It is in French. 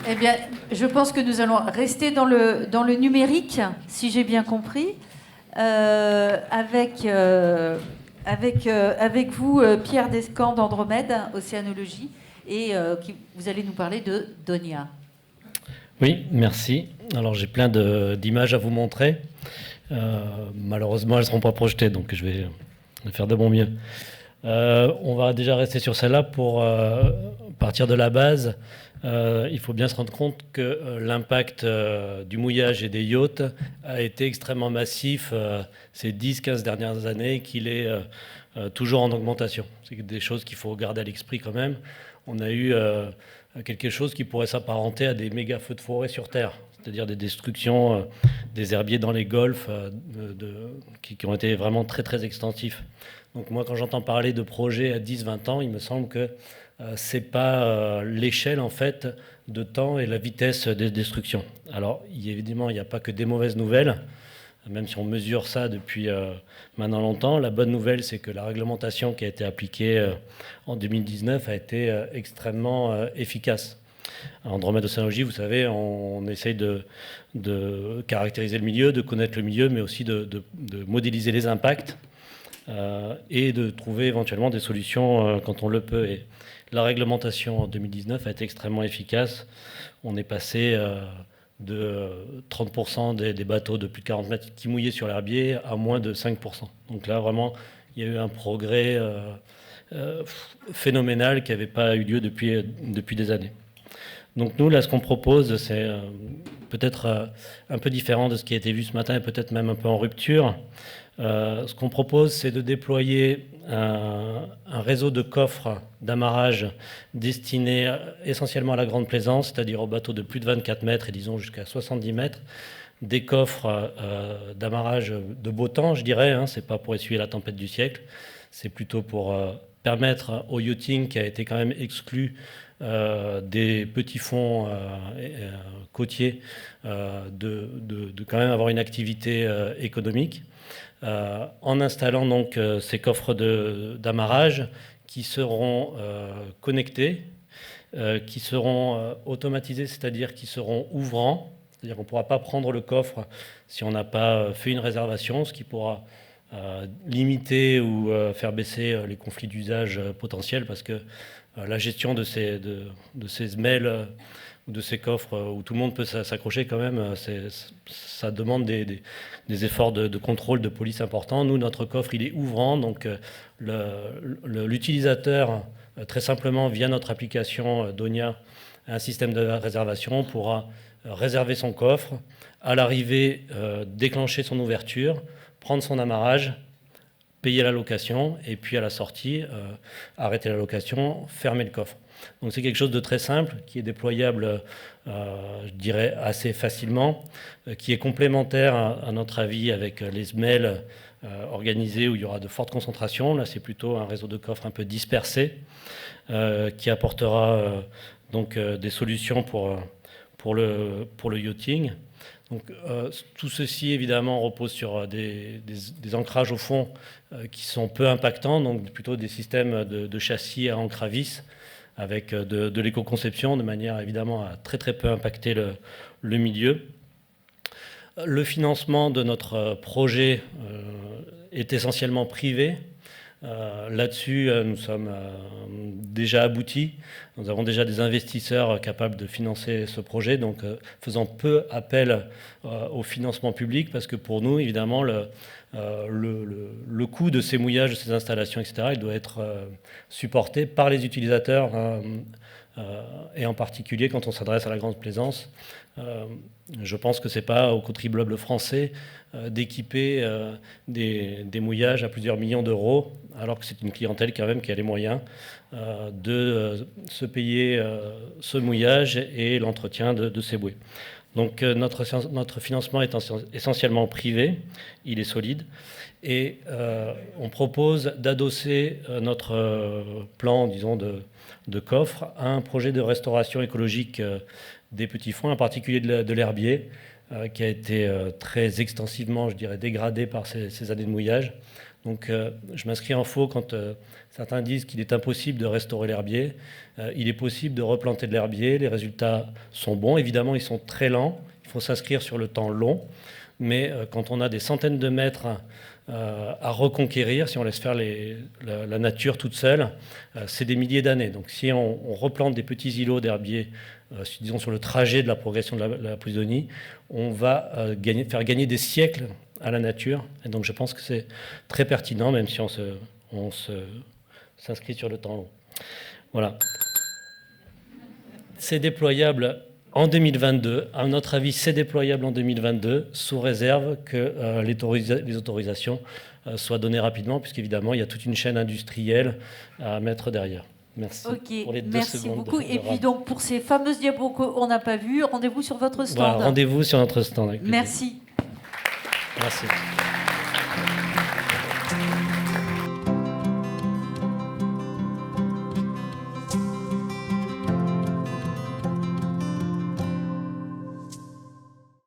Eh bien, je pense que nous allons rester dans le numérique, si j'ai bien compris, avec vous, Pierre Descamps d'Andromède Océanologie, et vous allez nous parler de Donia. Oui, merci. Alors j'ai plein d'images à vous montrer. Malheureusement, elles ne seront pas projetées, donc je vais faire de mon mieux. On va déjà rester sur celle-là pour partir de la base. Il faut bien se rendre compte que l'impact du mouillage et des yachts a été extrêmement massif ces 10-15 dernières années, qu'il est toujours en augmentation. C'est des choses qu'il faut garder à l'esprit quand même. On a eu quelque chose qui pourrait s'apparenter à des méga feux de forêt sur Terre, c'est-à-dire des destructions des herbiers dans les golfs qui ont été vraiment très très extensifs. Donc moi, quand j'entends parler de projets à 10-20 ans, il me semble que c'est pas l'échelle en fait de temps et la vitesse des destructions. Alors évidemment, il n'y a pas que des mauvaises nouvelles, même si on mesure ça depuis maintenant longtemps. La bonne nouvelle, c'est que la réglementation qui a été appliquée en 2019 a été extrêmement efficace. À Andromède Océanologie, vous savez, on essaye de caractériser le milieu, de connaître le milieu, mais aussi de modéliser les impacts et de trouver éventuellement des solutions quand on le peut. Et la réglementation en 2019 a été extrêmement efficace. On est passé de 30% des bateaux de plus de 40 mètres qui mouillaient sur l'herbier à moins de 5%. Donc là, vraiment, il y a eu un progrès phénoménal qui n'avait pas eu lieu depuis des années. Donc nous, là, ce qu'on propose, c'est peut-être un peu différent de ce qui a été vu ce matin et peut-être même un peu en rupture. Ce qu'on propose, c'est de déployer un réseau de coffres d'amarrage destinés essentiellement à la grande plaisance, c'est-à-dire aux bateaux de plus de 24 mètres et disons jusqu'à 70 mètres. Des coffres d'amarrage de beau temps, je dirais, hein, c'est pas pour essuyer la tempête du siècle, c'est plutôt pour permettre au yachting, qui a été quand même exclu des petits fonds côtiers, de quand même avoir une activité économique. En installant donc ces coffres d'amarrage qui seront connectés, qui seront automatisés, c'est-à-dire qui seront ouvrants. C'est-à-dire qu'on ne pourra pas prendre le coffre si on n'a pas fait une réservation, ce qui pourra limiter ou faire baisser les conflits d'usage potentiels, parce que la gestion de ces semelles ou de ces coffres où tout le monde peut s'accrocher quand même, ça demande des efforts de contrôle, de police importants. Nous, notre coffre, il est ouvrant, donc l'utilisateur, très simplement, via notre application Donia, un système de réservation, pourra réserver son coffre, à l'arrivée, déclencher son ouverture, prendre son amarrage, payer la location, et puis à la sortie, arrêter la location, fermer le coffre. Donc c'est quelque chose de très simple, qui est déployable, je dirais, assez facilement, qui est complémentaire, à notre avis, avec les SMEL organisés où il y aura de fortes concentrations. Là, c'est plutôt un réseau de coffres un peu dispersé, qui apportera donc des solutions pour le yachting. Donc, tout ceci, évidemment, repose sur des ancrages au fond qui sont peu impactants, donc plutôt des systèmes de châssis à encre à vis, avec de l'éco-conception, de manière évidemment à très très peu impacter le milieu. Le financement de notre projet est essentiellement privé. Là-dessus, nous sommes déjà aboutis. Nous avons déjà des investisseurs capables de financer ce projet, donc faisant peu appel au financement public, parce que pour nous, évidemment, le coût de ces mouillages, de ces installations, etc., il doit être supporté par les utilisateurs, et en particulier quand on s'adresse à la grande plaisance. Je pense que ce n'est pas aux contribuables français d'équiper des mouillages à plusieurs millions d'euros, alors que c'est une clientèle quand même qui a les moyens de se payer ce mouillage et l'entretien de ces bouées. Donc notre financement est essentiellement privé, il est solide, et on propose d'adosser notre plan, disons, de coffre à un projet de restauration écologique des petits fonds, en particulier de l'herbier, qui a été très extensivement, je dirais, dégradé par ces années de mouillage. Donc je m'inscris en faux quand certains disent qu'il est impossible de restaurer l'herbier. Il est possible de replanter de l'herbier, les résultats sont bons. Évidemment, ils sont très lents, il faut s'inscrire sur le temps long. Mais quand on a des centaines de mètres à reconquérir, si on laisse faire la nature toute seule, c'est des milliers d'années. Donc si on replante des petits îlots d'herbier, disons sur le trajet de la progression de la Posidonie, on va faire gagner des siècles à la nature. Et donc je pense que c'est très pertinent, même si on s'inscrit sur le temps long. Voilà. C'est déployable en 2022. À notre avis, c'est déployable en 2022, sous réserve que les autorisations soient données rapidement, puisqu'évidemment, il y a toute une chaîne industrielle à mettre derrière. Merci pour les 2 merci secondes. Beaucoup. Et puis donc, pour ces fameuses diapos qu'on n'a pas vues, rendez-vous sur votre stand. Voilà, rendez-vous sur notre stand. Merci. Merci.